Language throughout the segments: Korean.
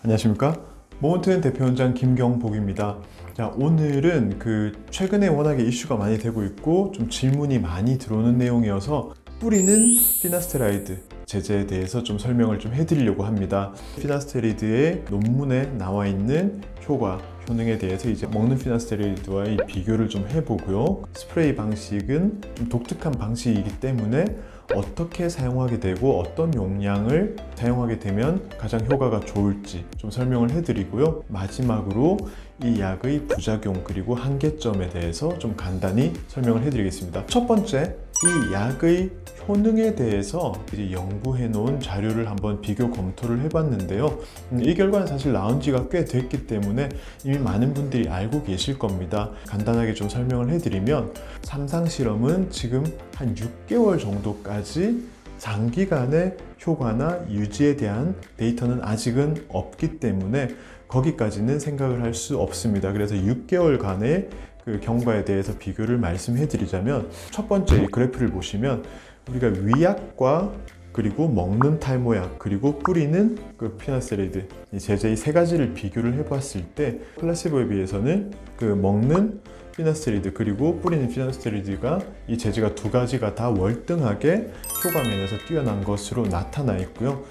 안녕하십니까? 모먼트는 대표원장 김경복입니다. 자, 오늘은 최근에 워낙에 이슈가 많이 되고 있고 좀 질문이 많이 들어오는 내용이어서 뿌리는 피나스테라이드 제제에 대해서 좀 설명을 좀 해드리려고 합니다. 피나스테리드의 논문에 나와 있는 효능에 대해서 이제 먹는 피나스테리드와의 비교를 좀 해보고요. 스프레이 방식은 좀 독특한 방식이기 때문에 어떻게 사용하게 되고 어떤 용량을 사용하게 되면 가장 효과가 좋을지 좀 설명을 해드리고요. 마지막으로 이 약의 부작용 그리고 한계점에 대해서 좀 간단히 설명을 해드리겠습니다. 첫 번째, 이 약의 효능에 대해서 이제 연구해 놓은 자료를 한번 비교 검토를 해봤는데요. 이 결과는 사실 나온 지가 꽤 됐기 때문에 이미 많은 분들이 알고 계실 겁니다. 간단하게 좀 설명을 해드리면 삼상 실험은 지금 한 6개월 정도까지 장기간의 효과나 유지에 대한 데이터는 아직은 없기 때문에 거기까지는 생각을 할 수 없습니다. 그래서 6개월간의 경과에 대해서 비교를 말씀해 드리자면, 첫 번째 이 그래프를 보시면 우리가 위약과 그리고 먹는 탈모약 그리고 뿌리는 피나스테리드 이 제제 이 세 가지를 비교를 해봤을 때 플라시보에 비해서는 먹는 피나스테리드 그리고 뿌리는 피나스테리드가 이 제제가 두 가지가 다 월등하게 효과면에서 뛰어난 것으로 나타나 있고요.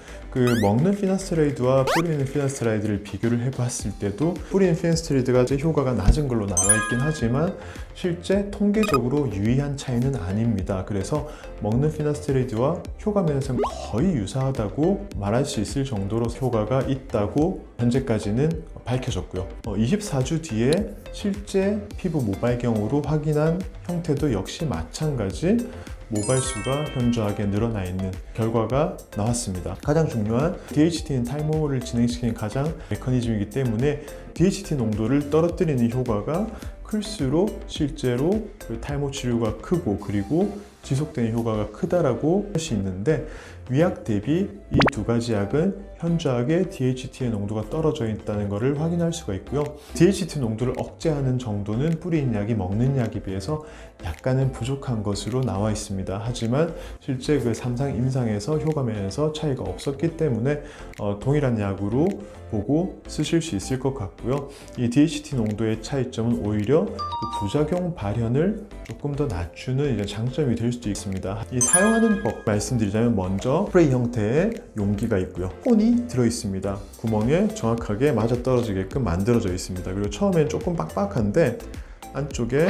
먹는 피나스테로이드와 뿌리는 피나스테로이드를 비교를 해봤을 때도 뿌리는 피나스테로이드가 효과가 낮은 걸로 나와 있긴 하지만 실제 통계적으로 유의한 차이는 아닙니다. 그래서 먹는 피나스테로이드와 효과면에서는 거의 유사하다고 말할 수 있을 정도로 효과가 있다고 현재까지는 밝혀졌고요. 24주 뒤에 실제 피부 모발경으로 확인한 형태도 역시 마찬가지 모발수가 현저하게 늘어나 있는 결과가 나왔습니다. 가장 중요한 DHT는 탈모를 진행시키는 가장 메커니즘이기 때문에 DHT 농도를 떨어뜨리는 효과가 클수록 실제로 탈모 치료가 크고 그리고 지속되는 효과가 크다라고 할 수 있는데, 위약 대비 이 두 가지 약은 현저하게 DHT의 농도가 떨어져 있다는 것을 확인할 수가 있고요. DHT 농도를 억제하는 정도는 뿌리는 약이 먹는 약에 비해서 약간은 부족한 것으로 나와 있습니다. 하지만 실제 삼상 임상에서 효과면에서 차이가 없었기 때문에 동일한 약으로 보고 쓰실 수 있을 것 같고요. 이 DHT 농도의 차이점은 오히려 부작용 발현을 조금 더 낮추는 이제 장점이 될 수도 있습니다. 이 사용하는 법 말씀드리자면, 먼저 스프레이 형태의 용기가 있고요. 콘이 들어 있습니다. 구멍에 정확하게 맞아떨어지게끔 만들어져 있습니다. 그리고 처음엔 조금 빡빡한데 안쪽에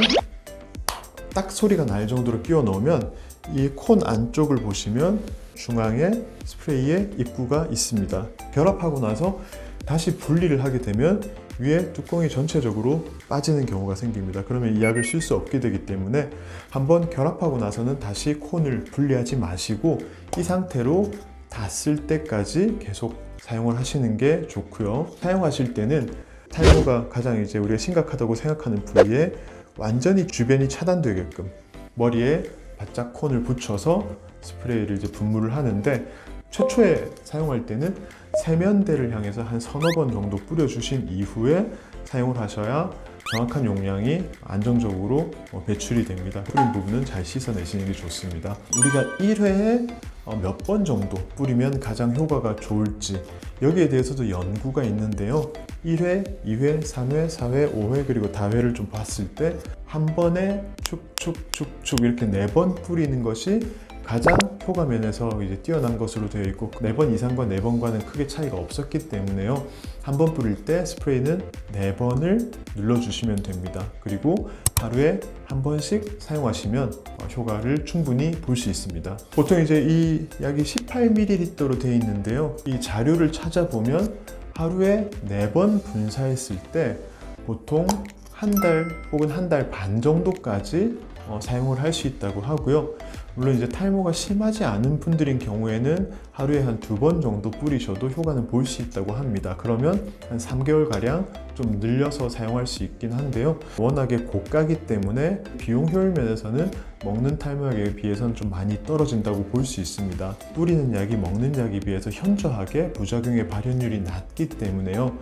딱 소리가 날 정도로 끼워 넣으면 이 콘 안쪽을 보시면 중앙에 스프레이의 입구가 있습니다. 결합하고 나서 다시 분리를 하게 되면 위에 뚜껑이 전체적으로 빠지는 경우가 생깁니다. 그러면 이 약을 쓸 수 없게 되기 때문에 한번 결합하고 나서는 다시 콘을 분리하지 마시고 이 상태로 다 쓸 때까지 계속 사용을 하시는 게 좋고요. 사용하실 때는 탈모가 가장 이제 우리가 심각하다고 생각하는 부위에 완전히 주변이 차단되게끔 머리에 바짝 콘을 붙여서 스프레이를 이제 분무를 하는데, 최초에 사용할 때는 세면대를 향해서 한 서너 번 정도 뿌려주신 이후에 사용을 하셔야 정확한 용량이 안정적으로 배출이 됩니다. 뿌린 부분은 잘 씻어내시는 게 좋습니다. 우리가 1회에 몇 번 정도 뿌리면 가장 효과가 좋을지, 여기에 대해서도 연구가 있는데요. 1회, 2회, 3회, 4회, 5회 그리고 다회를 좀 봤을 때 한 번에 축축축축 이렇게 4번 뿌리는 것이 가장 효과면에서 이제 뛰어난 것으로 되어 있고, 4번 이상과 4번과는 크게 차이가 없었기 때문에요. 한 번 뿌릴 때 스프레이는 4번을 눌러주시면 됩니다. 그리고 하루에 한 번씩 사용하시면 효과를 충분히 볼 수 있습니다. 보통 이제 이 약이 18ml로 되어 있는데요. 이 자료를 찾아보면 하루에 4번 분사했을 때 보통 한 달 혹은 한 달 반 정도까지 사용을 할 수 있다고 하고요. 물론 이제 탈모가 심하지 않은 분들인 경우에는 하루에 한 2번 정도 뿌리셔도 효과는 볼 수 있다고 합니다. 그러면 한 3개월가량 좀 늘려서 사용할 수 있긴 한데요. 워낙에 고가기 때문에 비용 효율 면에서는 먹는 탈모약에 비해서는 좀 많이 떨어진다고 볼 수 있습니다. 뿌리는 약이 먹는 약에 비해서 현저하게 부작용의 발현율이 낮기 때문에요.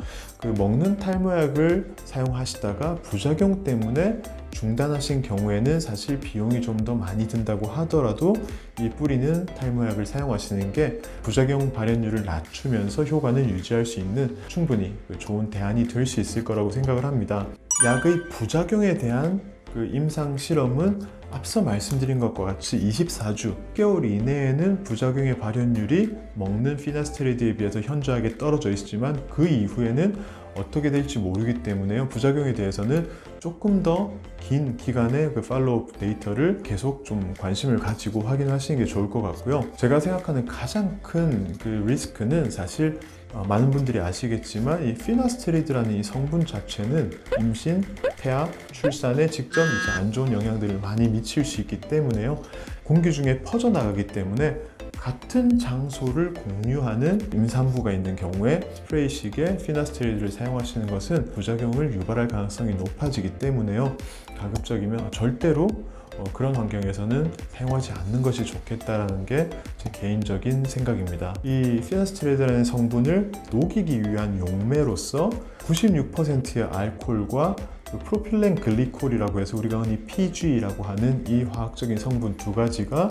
먹는 탈모약을 사용하시다가 부작용 때문에 중단하신 경우에는 사실 비용이 좀 더 많이 든다고 하더라도 이 뿌리는 탈모약을 사용하시는 게 부작용 발현율을 낮추면서 효과는 유지할 수 있는 충분히 좋은 대안이 될 수 있을 거라고 생각을 합니다. 약의 부작용에 대한 임상 실험은 앞서 말씀드린 것과 같이 24주, 6개월 이내에는 부작용의 발현율이 먹는 피나스테리드에 비해서 현저하게 떨어져 있지만 그 이후에는 어떻게 될지 모르기 때문에요. 부작용에 대해서는 조금 더 긴 기간의 팔로우업 데이터를 계속 좀 관심을 가지고 확인하시는 게 좋을 것 같고요. 제가 생각하는 가장 큰 리스크는 사실 많은 분들이 아시겠지만 이 피나스테리드라는 이 성분 자체는 임신, 태아, 출산에 직접 이제 안 좋은 영향들을 많이 미칠 수 있기 때문에요. 공기 중에 퍼져나가기 때문에 같은 장소를 공유하는 임산부가 있는 경우에 스프레이식의 피나스테리드를 사용하시는 것은 부작용을 유발할 가능성이 높아지기 때문에요. 가급적이면 절대로 그런 환경에서는 사용하지 않는 것이 좋겠다라는 게 제 개인적인 생각입니다. 이 피나스테리드라는 성분을 녹이기 위한 용매로서 96%의 알코올과 프로필렌 글리콜이라고 해서 우리가 흔히 PG라고 하는 이 화학적인 성분 두 가지가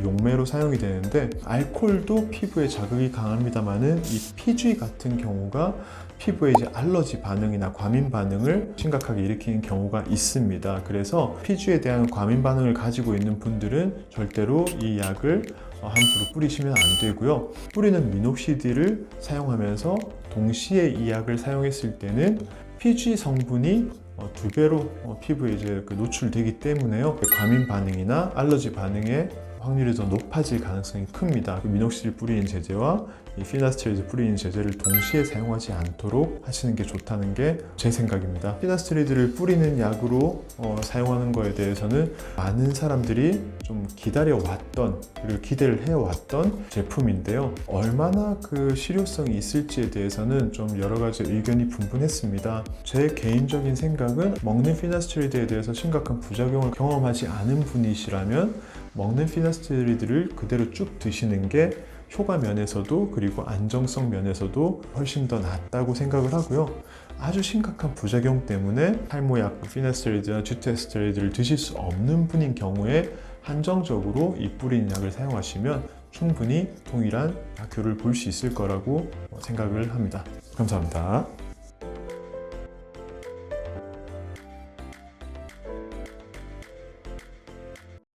용매로 사용이 되는데, 알코올도 피부에 자극이 강합니다만은 이 PG 같은 경우가 피부에 이제 알러지 반응이나 과민 반응을 심각하게 일으키는 경우가 있습니다. 그래서 PG에 대한 과민 반응을 가지고 있는 분들은 절대로 이 약을 함부로 뿌리시면 안 되고요. 뿌리는 미녹시딜을 사용하면서 동시에 이 약을 사용했을 때는 PG 성분이 2배로 피부에 이제 노출되기 때문에요. 과민 반응이나 알러지 반응의 확률이 더 높아질 가능성이 큽니다. 미녹시딜 뿌리는 제제와 이 피나스테리드 뿌리는 제제를 동시에 사용하지 않도록 하시는 게 좋다는 게 제 생각입니다. 피나스테리드를 뿌리는 약으로 사용하는 거에 대해서는 많은 사람들이 좀 기다려왔던, 그리고 기대를 해왔던 제품인데요. 얼마나 실효성이 있을지에 대해서는 좀 여러 가지 의견이 분분했습니다. 제 개인적인 생각은 먹는 피나스테리드에 대해서 심각한 부작용을 경험하지 않은 분이시라면 먹는 피나스테리드를 그대로 쭉 드시는 게 효과 면에서도 그리고 안정성 면에서도 훨씬 더 낫다고 생각을 하고요. 아주 심각한 부작용 때문에 탈모약, 피나스테리드나 듀테스테리드를 드실 수 없는 분인 경우에 한정적으로 이 뿌리는 약을 사용하시면 충분히 동일한 효과를 볼 수 있을 거라고 생각을 합니다. 감사합니다.